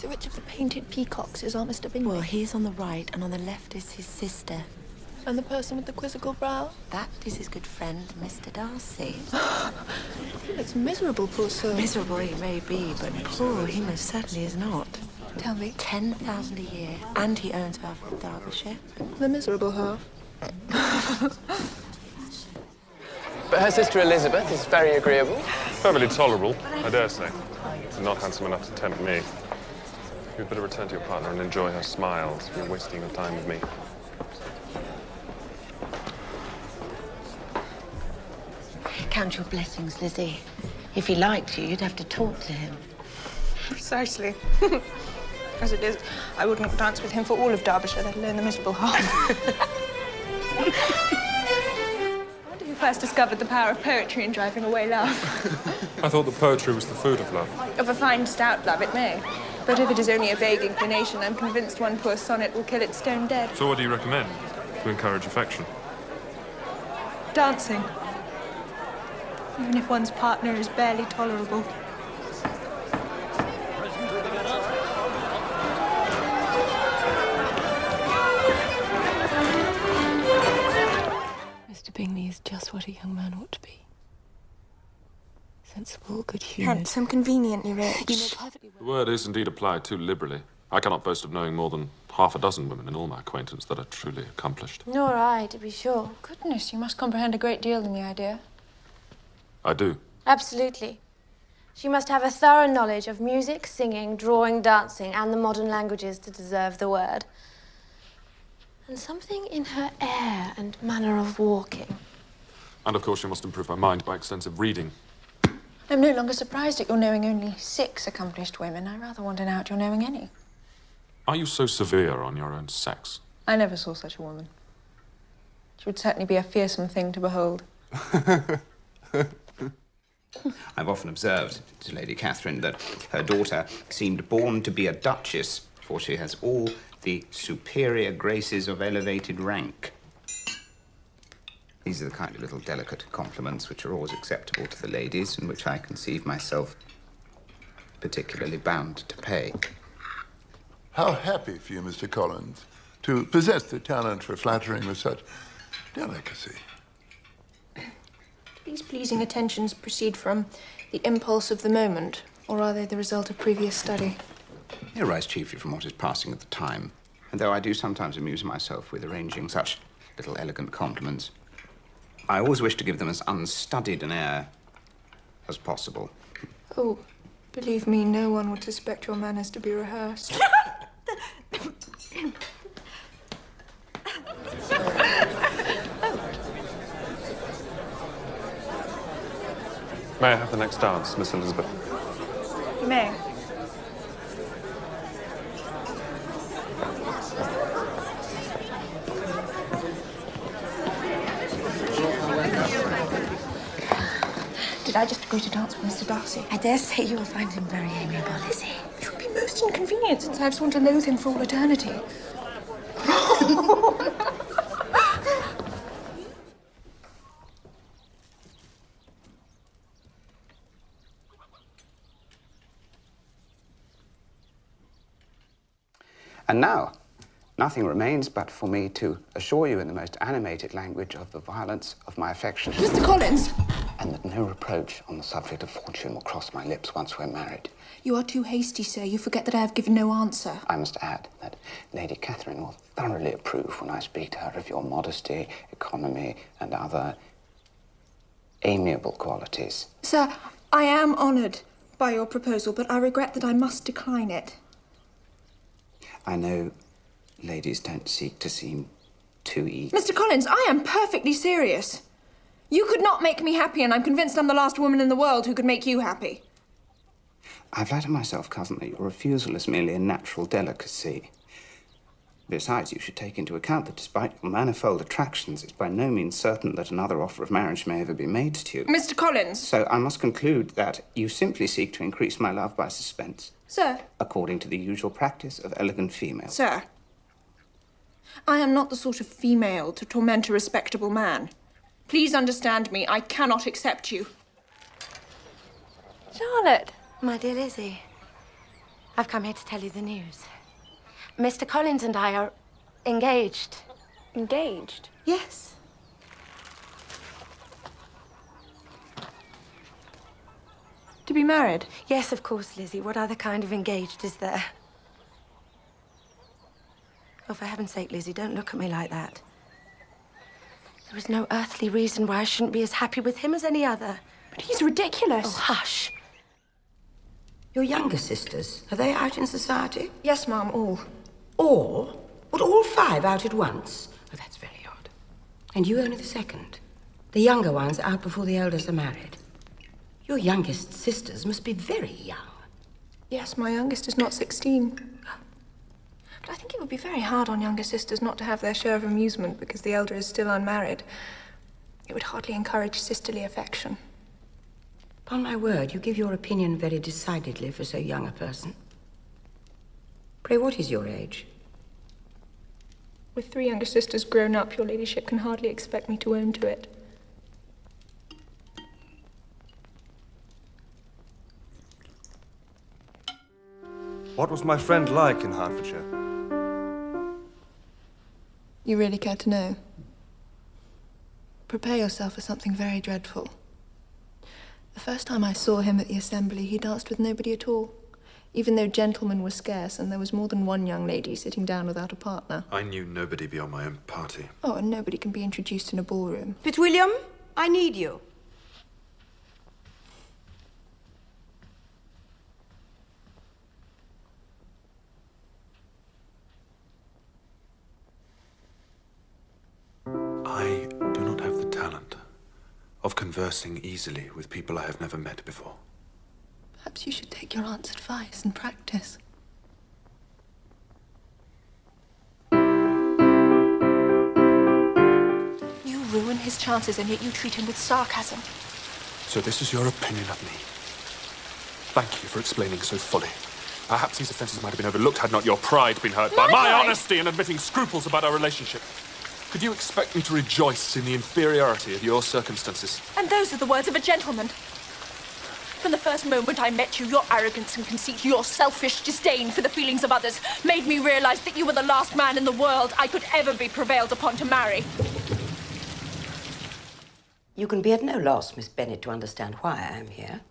So which of the painted peacocks is our Mr. Bingley? Well, he's on the right, and on the left is his sister. And the person with the quizzical brow? That is his good friend, Mr. Darcy. He looks miserable, poor soul. Miserable he may be, but poor he most certainly is not. Tell me. 10,000 a year, and he owns half of Derbyshire. The miserable half. But her sister Elizabeth is very agreeable. Perfectly tolerable, I dare say. Not handsome enough to tempt me. You'd better return to your partner and enjoy her smiles. You're wasting your time with me. Count your blessings, Lizzie. If he liked you, you'd have to talk to him. Precisely. As it is, I wouldn't dance with him for all of Derbyshire, let alone the miserable half. I wonder who first discovered the power of poetry in driving away love. I thought that poetry was the food of love. Of a fine, stout love, it may. But if it is only a vague inclination, I'm convinced one poor sonnet will kill it stone dead. So what do you recommend to encourage affection? Dancing. Even if one's partner is barely tolerable. Mr. Bingley is just what a young man ought to be. Sensible, good-humoured. Handsome, conveniently rich. You know perfectly well. The word is indeed applied too liberally. I cannot boast of knowing more than half a dozen women in all my acquaintance that are truly accomplished. Nor I, to be sure. Goodness, you must comprehend a great deal in the idea. I do. Absolutely. She must have a thorough knowledge of music, singing, drawing, dancing, and the modern languages to deserve the word. And something in her air and manner of walking. And of course she must improve her mind by extensive reading. I'm no longer surprised at your knowing only 6 accomplished women. I rather want to know at your knowing any. Are you so severe on your own sex? I never saw such a woman. She would certainly be a fearsome thing to behold. I've often observed to Lady Catherine that her daughter seemed born to be a duchess, for she has all the superior graces of elevated rank. These are the kind of little delicate compliments which are always acceptable to the ladies and which I conceive myself particularly bound to pay. How happy for you, Mr. Collins, to possess the talent for flattering with such delicacy. These pleasing attentions proceed from the impulse of the moment, or are they the result of previous study? They arise chiefly from what is passing at the time, and though I do sometimes amuse myself with arranging such little elegant compliments, I always wish to give them as unstudied an air as possible. Oh, believe me, no one would suspect your manners to be rehearsed. May I have the next dance, Miss Elizabeth? You may. Did I just agree to dance with Mr. Darcy? I dare say you will find him very amiable, Lizzie. It would be most inconvenient since I've sworn to loathe him for all eternity. And now, nothing remains but for me to assure you in the most animated language of the violence of my affection. Mr. Collins! And that no reproach on the subject of fortune will cross my lips once we're married. You are too hasty, sir. You forget that I have given no answer. I must add that Lady Catherine will thoroughly approve when I speak to her of your modesty, economy, and other amiable qualities. Sir, I am honoured by your proposal, but I regret that I must decline it. I know ladies don't seek to seem too eager. Mr. Collins, I am perfectly serious. You could not make me happy, and I'm convinced I'm the last woman in the world who could make you happy. I flatter myself, cousin, that your refusal is merely a natural delicacy. Besides, you should take into account that despite your manifold attractions, it's by no means certain that another offer of marriage may ever be made to you. Mr. Collins! So I must conclude that you simply seek to increase my love by suspense. Sir. According to the usual practice of elegant females. Sir. I am not the sort of female to torment a respectable man. Please understand me. I cannot accept you. Charlotte. My dear Lizzie, I've come here to tell you the news. Mr. Collins and I are engaged. Engaged? Yes. To be married? Yes, of course, Lizzie. What other kind of engaged is there? Oh, for heaven's sake, Lizzie, don't look at me like that. There is no earthly reason why I shouldn't be as happy with him as any other. But he's ridiculous. Oh, hush. Your younger sisters, are they out in society? Yes, Mum, all. All? Would all 5 out at once? Oh, that's very odd. And you only the second. The younger ones out before the elders are married. Your youngest sisters must be very young. Yes, my youngest is not 16. But I think it would be very hard on younger sisters not to have their share of amusement because the elder is still unmarried. It would hardly encourage sisterly affection. Upon my word, you give your opinion very decidedly for so young a person. Pray, what is your age? With 3 younger sisters grown up, your ladyship can hardly expect me to own to it. What was my friend like in Hertfordshire? You really care to know? Prepare yourself for something very dreadful. The first time I saw him at the assembly, he danced with nobody at all, even though gentlemen were scarce and there was more than one young lady sitting down without a partner. I knew nobody beyond my own party. Oh, and nobody can be introduced in a ballroom. Fitzwilliam, I need you. I do not have the talent of conversing easily with people I have never met before. Perhaps you should take your aunt's advice and practice. You ruin his chances and yet you treat him with sarcasm. So this is your opinion of me. Thank you for explaining so fully. Perhaps these offences might have been overlooked had not your pride been hurt by my honesty in admitting scruples about our relationship. Could you expect me to rejoice in the inferiority of your circumstances? And those are the words of a gentleman. From the first moment I met you, your arrogance and conceit, your selfish disdain for the feelings of others made me realize that you were the last man in the world I could ever be prevailed upon to marry. You can be at no loss, Miss Bennet, to understand why I am here.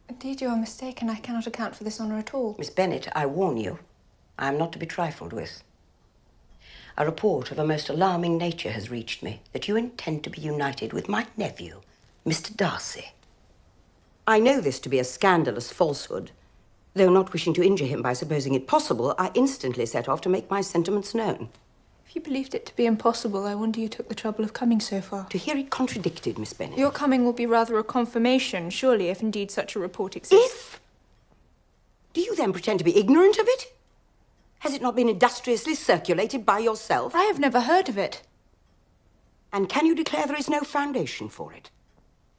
Indeed, you are mistaken. I cannot account for this honour at all. Miss Bennet, I warn you, I am not to be trifled with. A report of a most alarming nature has reached me that you intend to be united with my nephew, Mr. Darcy. I know this to be a scandalous falsehood. Though not wishing to injure him by supposing it possible, I instantly set off to make my sentiments known. If you believed it to be impossible, I wonder you took the trouble of coming so far. To hear it contradicted, Miss Bennet. Your coming will be rather a confirmation, surely, if indeed such a report exists. If? Do you then pretend to be ignorant of it? Has it not been industriously circulated by yourself? I have never heard of it. And can you declare there is no foundation for it?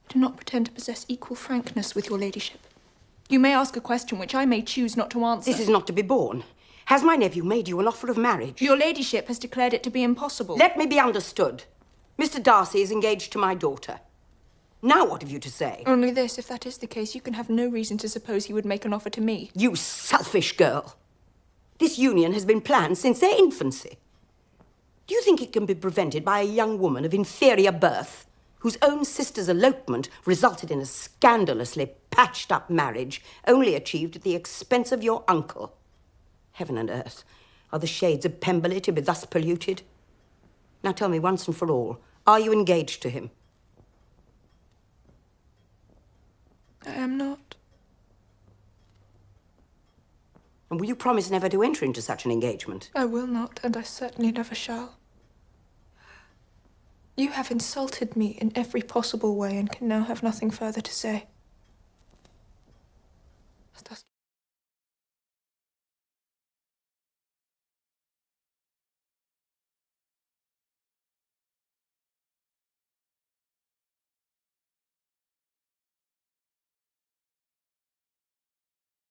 Do not pretend to possess equal frankness with your ladyship. You may ask a question which I may choose not to answer. This is not to be borne. Has my nephew made you an offer of marriage? Your ladyship has declared it to be impossible. Let me be understood. Mr. Darcy is engaged to my daughter. Now what have you to say? Only this, if that is the case, you can have no reason to suppose he would make an offer to me. You selfish girl. This union has been planned since their infancy. Do you think it can be prevented by a young woman of inferior birth, whose own sister's elopement resulted in a scandalously patched-up marriage, only achieved at the expense of your uncle? Heaven and earth, are the shades of Pemberley to be thus polluted? Now tell me once and for all, are you engaged to him? I am not. And will you promise never to enter into such an engagement? I will not, and I certainly never shall. You have insulted me in every possible way and can now have nothing further to say.